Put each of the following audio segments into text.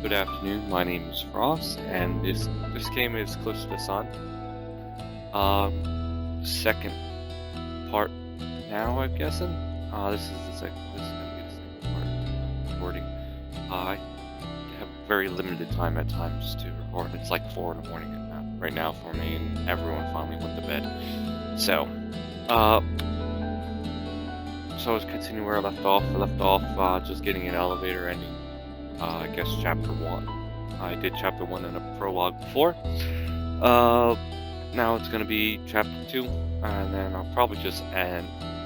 Good afternoon, my name is Frost, and this game is Close to the Sun. Second part now, I'm guessing. This is gonna be the second part of recording. I have very limited time at times to record. It's like 4 in the morning right now for me, and everyone finally went to bed. So I was continuing where I left off. Just getting an elevator ending. I guess chapter 1. I did chapter 1 in a prologue before. Now it's going to be chapter 2, and then I'll probably just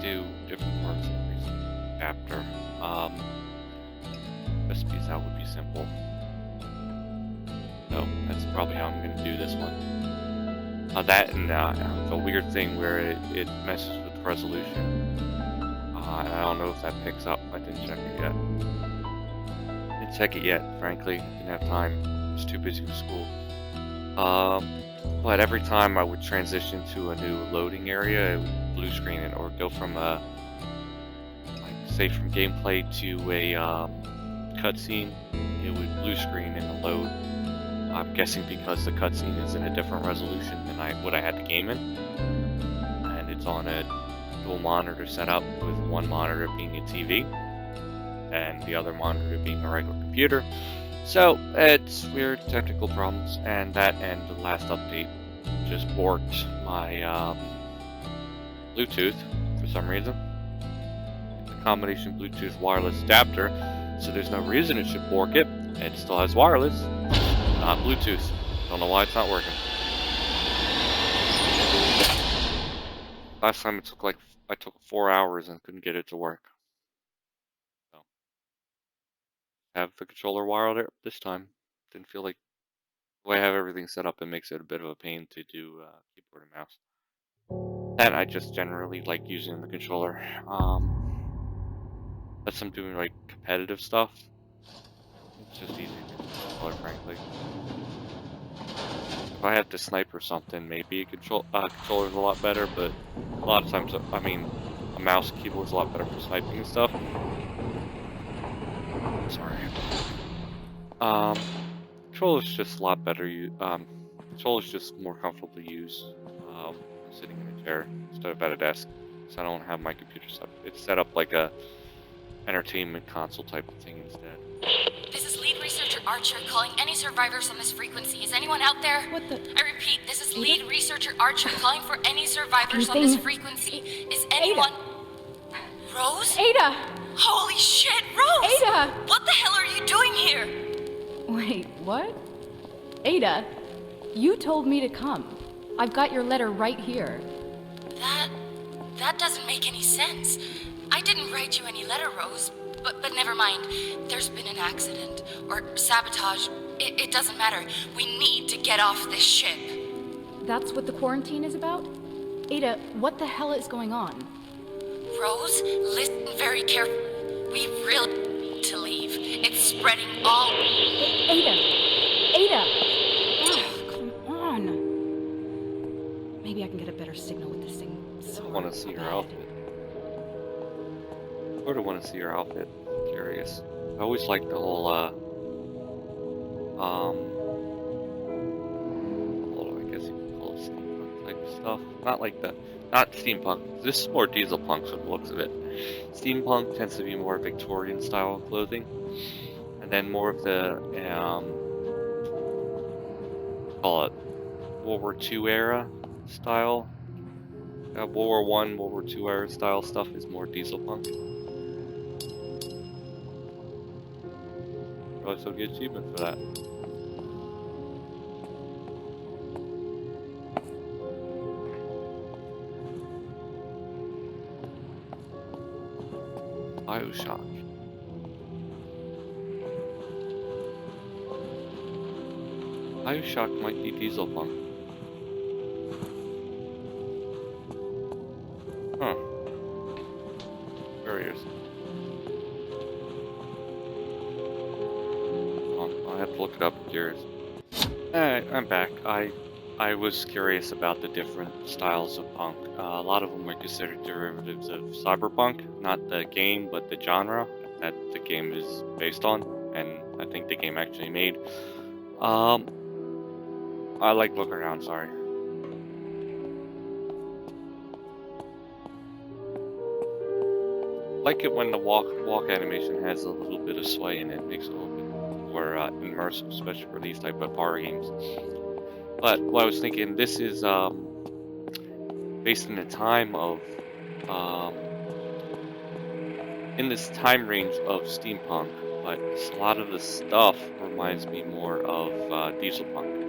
do different parts of every chapter. Just because that would be simple. So that's probably how I'm going to do this one. That and the weird thing where it messes with resolution. I don't know if that picks up. I didn't check it yet. Check it yet, frankly. Didn't have time. I was too busy with school. But every time I would transition to a new loading area, it would blue screen it, or go from say from gameplay to a cutscene, it would blue screen in the load. I'm guessing because the cutscene is in a different resolution than what I had the game in, and it's on a dual monitor setup, with one monitor being a TV and the other monitor being a regular computer. So it's weird technical problems, and the last update just borked my Bluetooth for some reason. It's a combination Bluetooth wireless adapter, so there's no reason it should bork it. It still has wireless, not Bluetooth. Don't know why it's not working. Last time it took I took 4 hours and couldn't get it to work. Have the controller wired this time. Didn't feel like the way I have everything set up, it makes it a bit of a pain to do keyboard and mouse. And I just generally like using the controller. Unless I'm doing like competitive stuff, it's just easy to use the controller, frankly. If I have to snipe or something, maybe a controller's a lot better, but a lot of times, I mean, a mouse and keyboard's a lot better for sniping and stuff. Sorry. Controller's just a lot better. Controller's just more comfortable to use sitting in a chair instead of at a desk. So I don't have my computer set up. It's set up like a entertainment console type of thing instead. This is lead researcher Archer calling any survivors on this frequency. Is anyone out there? What the? I repeat, this is lead researcher Archer calling for any survivors on this frequency. Is anyone? Ada. Rose? Ada! Holy shit, Rose! Ada! What the hell are you doing here? Wait, what? Ada, you told me to come. I've got your letter right here. That doesn't make any sense. I didn't write you any letter, Rose. But never mind. There's been an accident. Or sabotage. It doesn't matter. We need to get off this ship. That's what the quarantine is about? Ada, what the hell is going on? Rose, listen very carefully. We really need to leave. It's spreading all... Ada! Ada! Oh, come on. Maybe I can get a better signal with this thing. I want to see her outfit. I sort of want to see her outfit. I'm curious. I always liked the whole, I guess you could call it steampunk type stuff. Not steampunk. This is more diesel punk from the looks of it. Steampunk tends to be more Victorian style clothing, and then more of the, call it World War II era style. World War I, World War II era style stuff is more diesel punk. Probably still get achievement for that. Bioshock. Bioshock might be diesel punk. Huh. Curious. I'll have to look it up. I'm curious. I'm back. I was curious about the different styles of punk. A lot of them are considered derivatives of cyberpunk, not the game, but the genre that the game is based on. And I think the game actually made. I like looking around, sorry. Like it when the walk animation has a little bit of sway in it, makes it a little bit more immersive, especially for these type of horror games. But what I was thinking, this is based in the time of in this time range of steampunk, but a lot of the stuff reminds me more of dieselpunk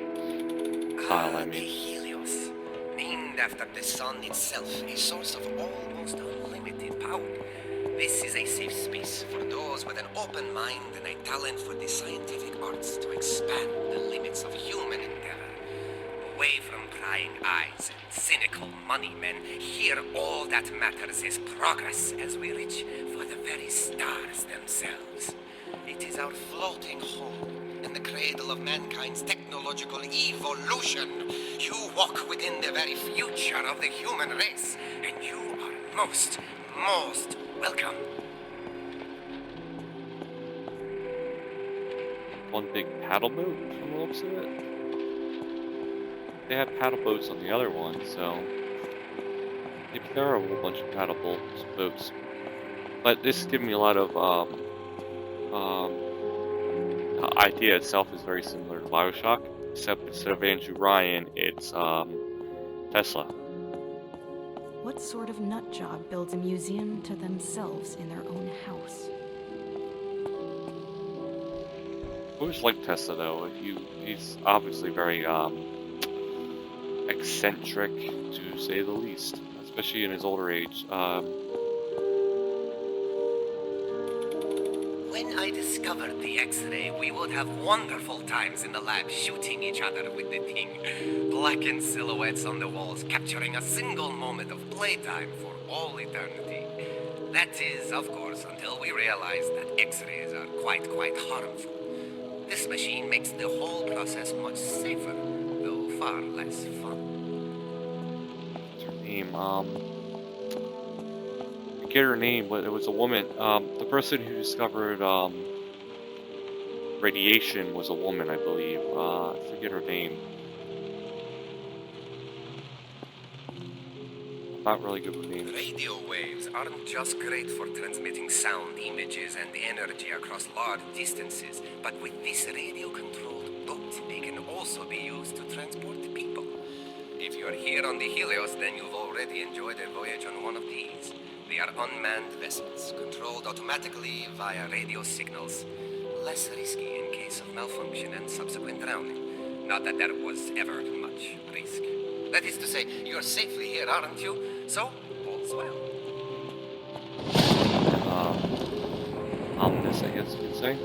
style. I The mean, Helios, named after the sun itself, a source of almost unlimited power. This is a safe space for those with an open mind and a talent for the scientific arts to expand the limits of human endeavor. Away from prying eyes and cynical money men, here all that matters is progress as we reach for the very stars themselves. It is our floating home and the cradle of mankind's technological evolution. You walk within the very future of the human race, and you are most welcome. one big paddle boat from the looks of it. They had paddle boats on the other one, so maybe there are a whole bunch of paddle boats. But this is giving me a lot of the idea itself is very similar to Bioshock, except instead of Andrew Ryan, it's Tesla. What sort of nutjob builds a museum to themselves in their own house? I always liked Tesla though. He's obviously very eccentric, to say the least, especially in his older age. When I discovered the X-ray, we would have wonderful times in the lab shooting each other with the thing. Blackened silhouettes on the walls, capturing a single moment of playtime for all eternity. That is, of course, until we realized that X-rays are quite harmful. This machine makes the whole process much safer, though far less fun. What's her name? I forget her name, but it was a woman. The person who discovered radiation was a woman, I believe. I forget her name. I'm not really good with names. Radio waves aren't just great for transmitting sound, images, and energy across large distances, but with this radio-controlled boat, they can also be used to transport people. If you're here on the Helios, then you've already enjoyed a voyage on one of these. They are unmanned vessels, controlled automatically via radio signals. Less risky in case of malfunction and subsequent drowning. Not that there was ever much risk. That is to say, you're safely here, aren't you? So, all's well. Ominous, I guess you could say.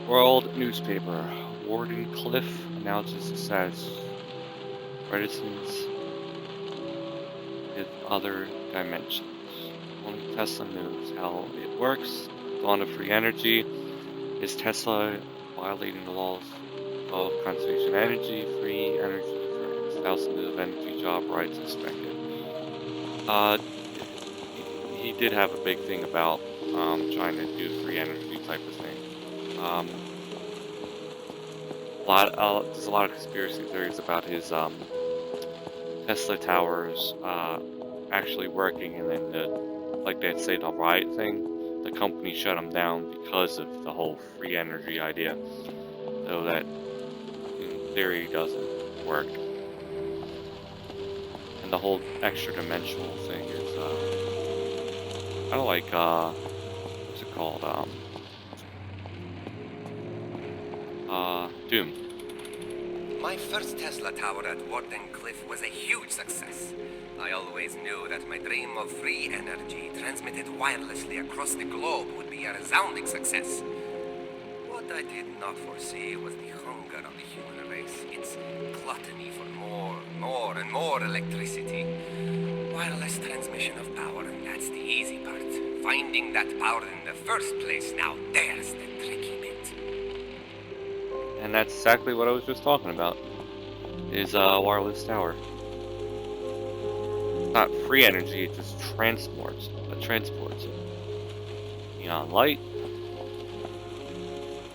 World newspaper. Warden Cliff announces success. Reticence with other dimensions. Only Tesla knows how it works. Dawn of free energy. Is Tesla violating the laws of conservation energy? Free energy for thousands of energy job rights expected. He did have a big thing about trying to do free energy type of thing. There's a lot of conspiracy theories about his Tesla towers actually working, and then like they'd say the riot thing, the company shut them down because of the whole free energy idea. So that in theory doesn't work. And the whole extra dimensional thing is kind of like what's it called? Doom. My first Tesla tower at Warden Cliff was a huge success. I always knew that my dream of free energy transmitted wirelessly across the globe would be a resounding success. What I did not foresee was the hunger of the human race, its gluttony for more and more electricity. Wireless transmission of power, and that's the easy part. Finding that power in the first place, now there's the tricky bit. And that's exactly what I was just talking about. Is wireless tower. not free energy, it just transports it. Neon light,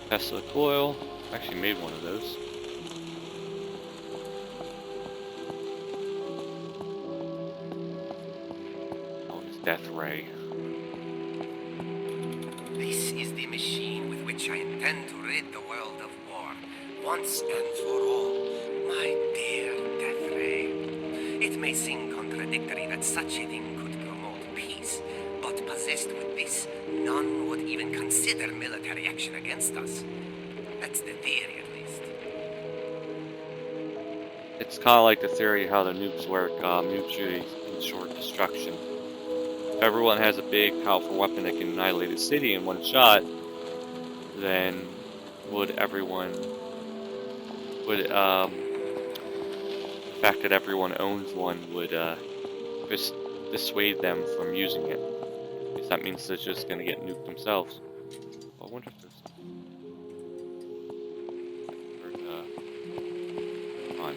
Tesla coil. Actually made one of those. Oh, it's death ray. This is the machine with which I intend to rid the world of war, once and for all. My dear Death Ray. It may seem contradictory that such a thing could promote peace, but possessed with this, none would even consider military action against us. That's the theory, at least. It's kind of like the theory of how the nukes work. Nukes usually ensure destruction. If everyone has a big, powerful weapon that can annihilate a city in one shot, then the fact that everyone owns one would just dissuade them from using it. Because that means they're just going to get nuked themselves. I wonder if there's... on.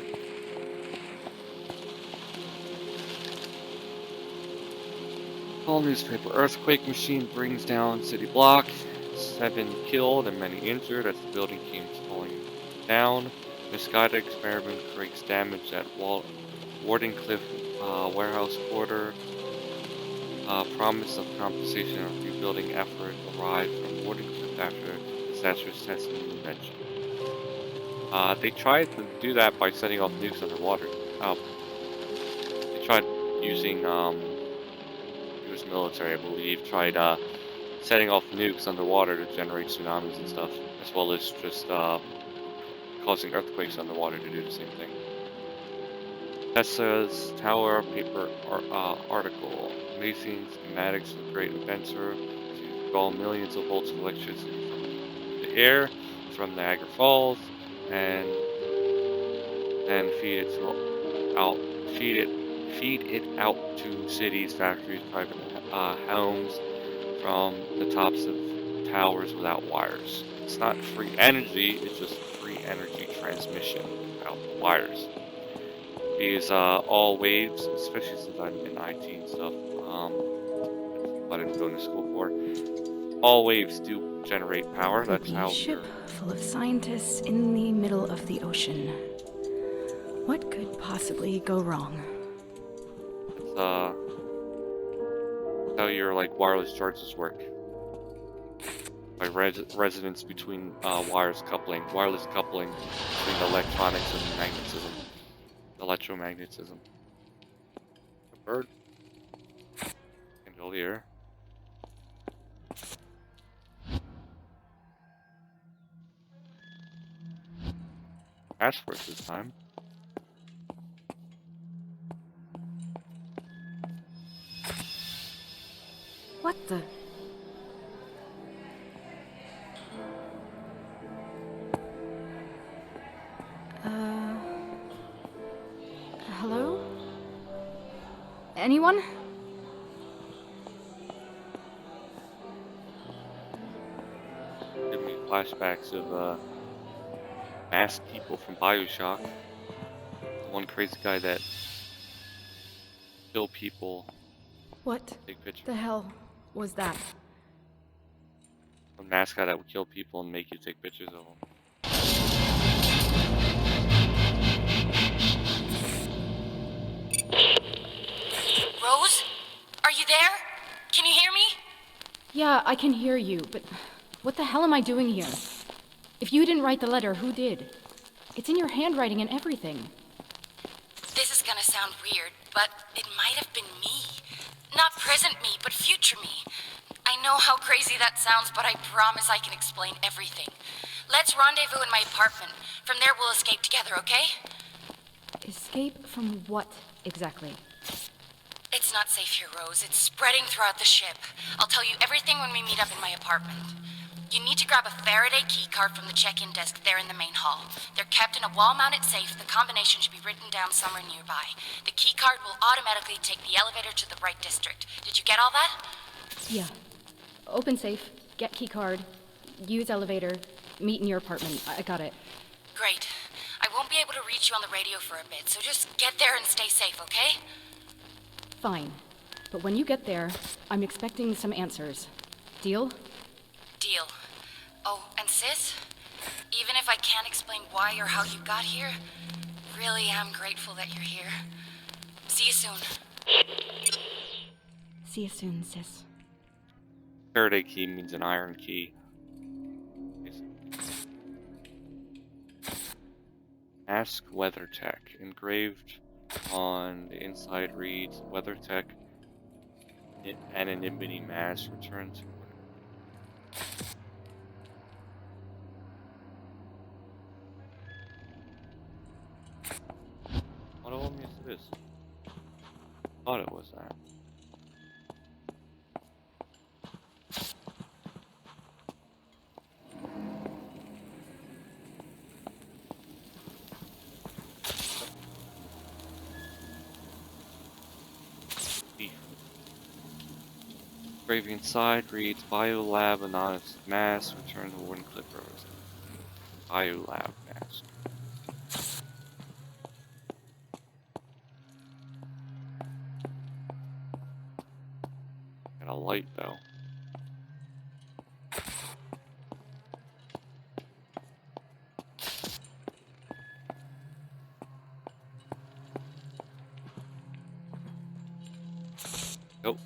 All newspaper. Earthquake machine brings down city block. 7 killed and many injured as the building came falling down. Misguided experiment creates damage at Wardenclyffe warehouse quarter. Promise of compensation and rebuilding effort arrived from Wardenclyffe after disastrous testing and invention. They tried to do that by setting off nukes underwater. They tried using US military, I believe, tried setting off nukes underwater to generate tsunamis and stuff, as well as just causing earthquakes underwater to do the same thing. Tesla's Tower paper article. Amazing schematics of a great inventor to draw millions of volts of electricity from the air, from Niagara Falls, and feed it out to cities, factories, private homes from the tops of towers without wires. It's not free energy, it's just free energy transmission without the wires. These all waves, especially since I'm in IT and stuff, what I'm going to school for, all waves do generate power. That's how. Ship full of scientists in the middle of the ocean. What could possibly go wrong? It's how your wireless charges work. By resonance between wireless coupling between electronics and magnetism. Electromagnetism. A bird. Chandelier. Task force this time. What the? Hello? Anyone? Give me flashbacks of masked people from Bioshock. The one crazy guy that killed people. What Take pictures. the hell was that? A masked guy that would kill people and make you take pictures of them. Rose? Are you there? Can you hear me? Yeah, I can hear you, but what the hell am I doing here? If you didn't write the letter, who did? It's in your handwriting and everything. This is gonna sound weird, but it might have been me. Not present me, but future me. I know how crazy that sounds, but I promise I can explain everything. Let's rendezvous in my apartment. From there, we'll escape together, okay? Escape from what, exactly? It's not safe here, Rose. It's spreading throughout the ship. I'll tell you everything when we meet up in my apartment. You need to grab a Faraday keycard from the check-in desk there in the main hall. They're kept in a wall-mounted safe. The combination should be written down somewhere nearby. The keycard will automatically take the elevator to the right district. Did you get all that? Yeah. Open safe, get key card, use elevator, meet in your apartment. I got it. Great. I won't be able to reach you on the radio for a bit, so just get there and stay safe, okay? Fine. But when you get there, I'm expecting some answers. Deal? Deal. Oh, and sis, even if I can't explain why or how you got here, really am grateful that you're here. See you soon. See you soon, sis. Faraday key means an iron key. Ask WeatherTech. Engraved on the inside reads WeatherTech anonymity mass return to. What told me it is? Thought it was that. Engraving inside reads Biolab anonymous mass return to Woodencliff Rose. Biolab mask. Got a light though. Nope.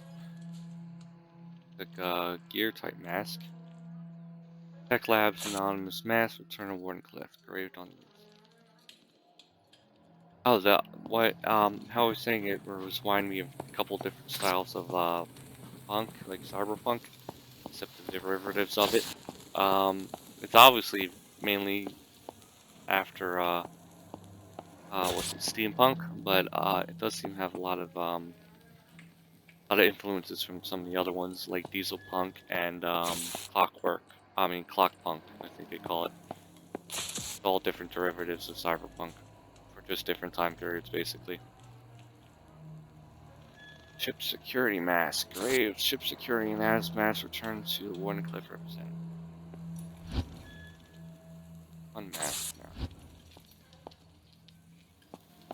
Like gear type mask. Tech Labs anonymous mask return to Woodencliff. Engraved on the. Oh, how I was saying it was reminding me of a couple different styles of punk, like cyberpunk, except the derivatives of it. It's obviously mainly after what's it, steampunk, but it does seem to have a lot of influences from some of the other ones, like diesel punk and clock punk, I think they call it. It's all different derivatives of cyberpunk for just different time periods, basically. Ship security mask. Grave ship security mask returned to Woodencliff represent. Unmasked now.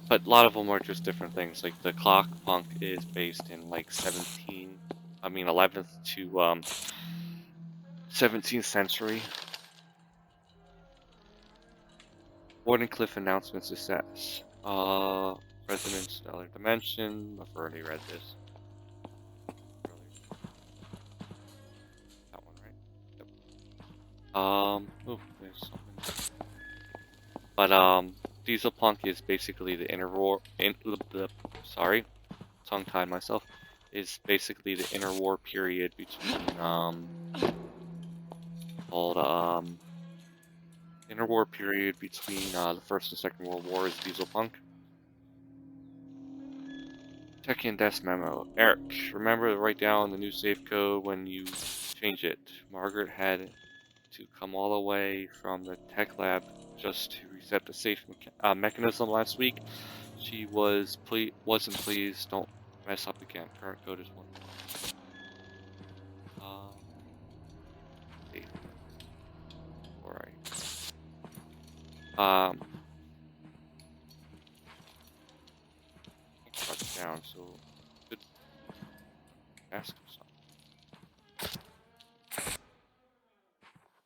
But a lot of them are just different things. Like the clock punk is based in like 11th to 17th century. Woodencliff announcement success. Resonance Stellar Dimension. I've already read this. That one, right? Yep. Oh, there's something. But diesel punk is basically the tongue-tied myself. Is basically the interwar period between interwar period between the First and Second World War is diesel punk. Check in desk memo. Eric, remember to write down the new safe code when you change it. Margaret had to come all the way from the tech lab just to reset the safe mechanism last week. She wasn't pleased. Don't mess up again. Current code is 1. Alright. Cut it down so good. Ask him something.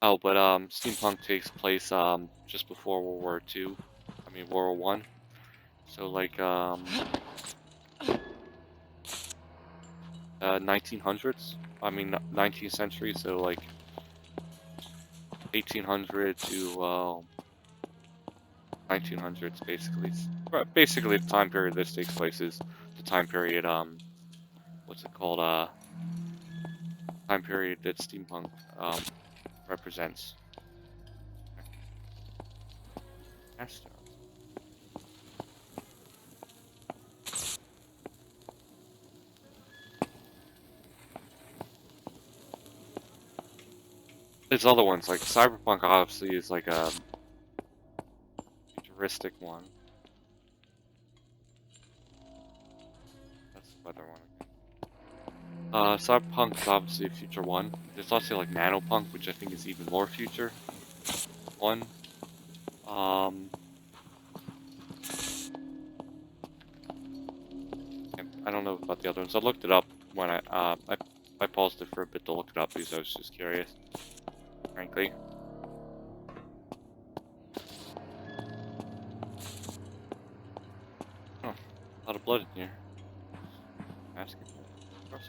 Oh, but steampunk takes place just before World War II. I mean World War I. So like 1900s. I mean 19th century. So like 1800 to 1900s, basically. Basically, the time period this takes place is the time period. What's it called? Time period that steampunk represents. Astro. There's other ones, like cyberpunk obviously is like a futuristic one. That's the weather one again. Cyberpunk is obviously a future one. There's also like nanopunk, which I think is even more future one. I don't know about the other ones. I looked it up when I paused it for a bit to look it up because I was just curious, frankly. Oh, a lot of blood in here. Asking for mercy.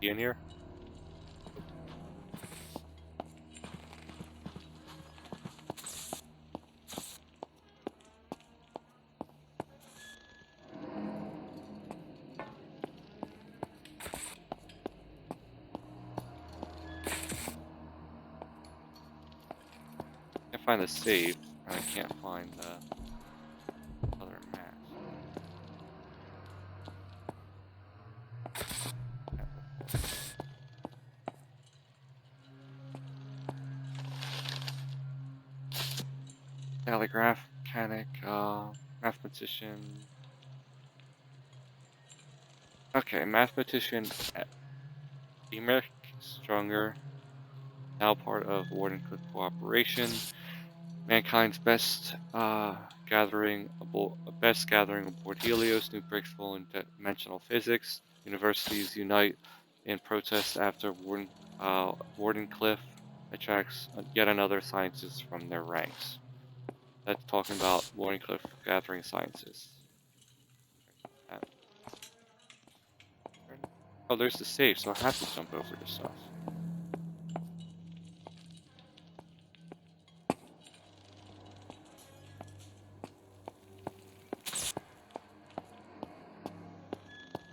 You in here? Can't find the save, and I can't find the other mask. Calligraph, mechanic, mathematician. Okay, mathematician, Emeric, stronger, now part of Wardenclyffe Cooperation. Mankind's best gathering aboard Helios, new breakthrough in dimensional physics. Universities unite in protest after Wardenclyffe attracts yet another scientist from their ranks. That's talking about Wardenclyffe gathering scientists. Oh, there's the save, so I have to jump over this stuff.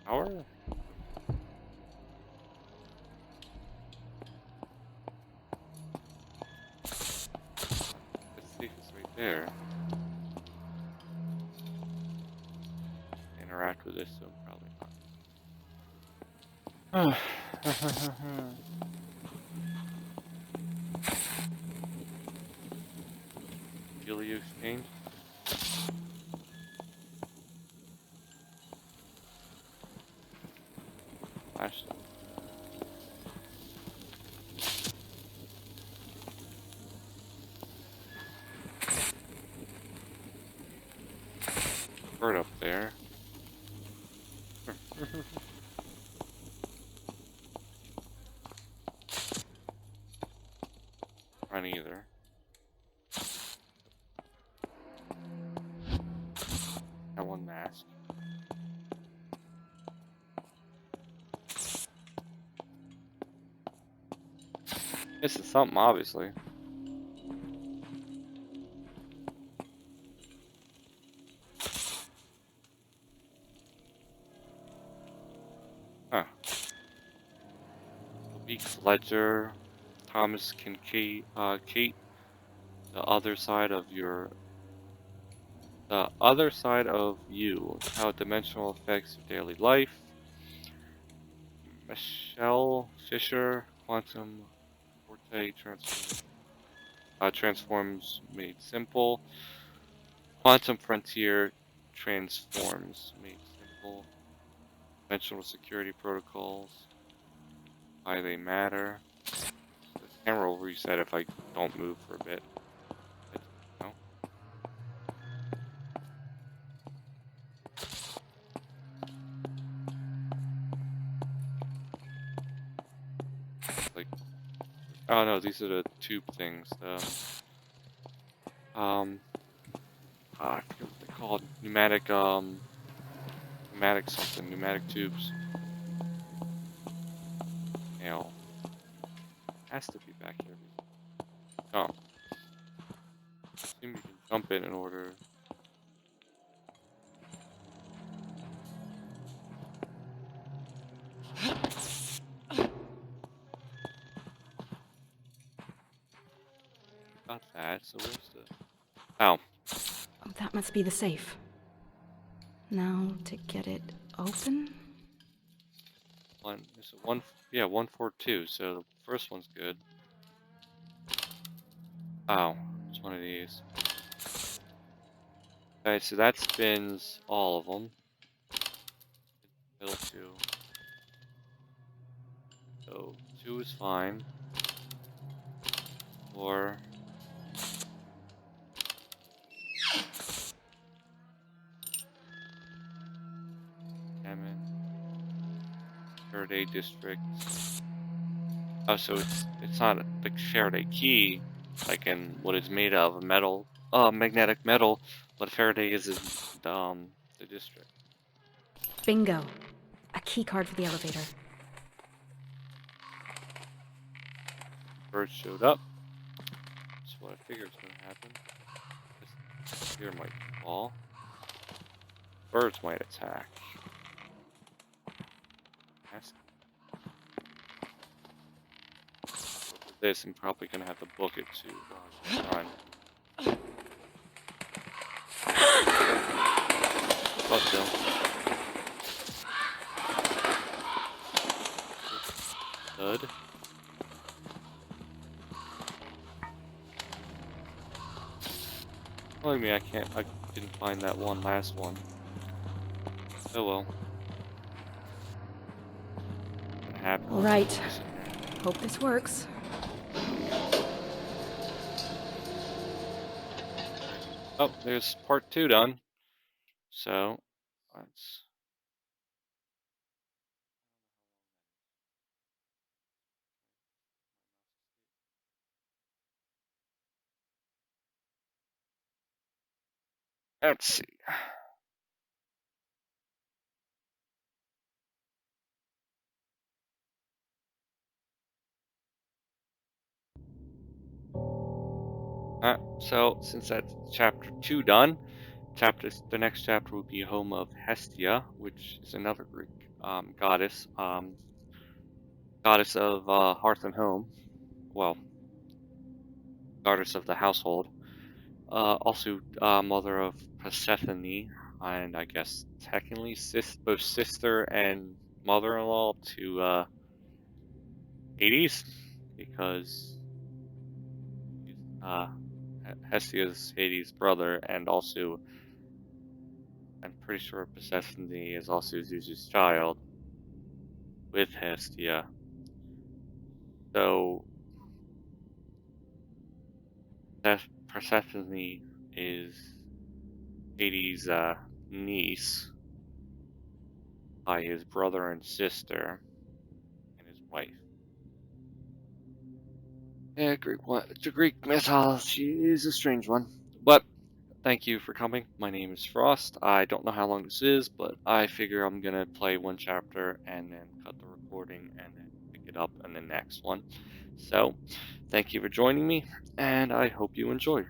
Power? The safe is right there. Interact with this, so probably not. Helios change. Flashlight. Bird up there. Run either. Got one mask. This is something, obviously. Huh. Beaks Ledger, Thomas Kincaid, Kate, the other side of you, how dimensional affects your daily life. Michelle Fisher, Quantum Forte transforms made simple. Quantum Frontier transforms made simple. Dimensional security protocols. Why they matter. The camera will reset if I don't move for a bit. No. Like, oh no, these are the tube things. I forget what they're called. Pneumatic something. Pneumatic tubes. Nail. Has to be back here. Oh. Assume you can jump in order. Got that. So where's the? Oh. Oh, that must be the safe. Now to get it open. Is it one? Yeah, 142. So the first one's good. Oh, it's one of these. Okay, so that spins all of them. Middle two. So 2 is fine. 4. Faraday district. Oh, so it's not the Faraday key, like in what it's made of, a metal, magnetic metal. What Faraday is the district. Bingo. A key card for the elevator. Birds showed up. That's what I figured was gonna happen. This here might fall. Birds might attack. That's with this, I'm probably gonna have to book it to run. But still. Good. Believe me, I didn't find that last one. Oh well. What happened? All right. Hope this works. Oh, there's part 2 done. So, let's see. So since that's chapter 2 done, the next chapter will be home of Hestia, which is another Greek goddess, goddess of hearth and home. Well, goddess of the household. Also, mother of Persephone, and I guess technically both sister and mother-in-law to Hades, because Hestia's Hades' brother, and also I'm pretty sure Persephone is also Zeus's child with Hestia. So Persephone is Hades' niece by his brother and sister and his wife. Yeah, the Greek mythology is a strange one. But thank you for coming. My name is Frost. I don't know how long this is, but I figure I'm gonna play one chapter and then cut the recording and then pick it up in the next one. So, thank you for joining me, and I hope you enjoy.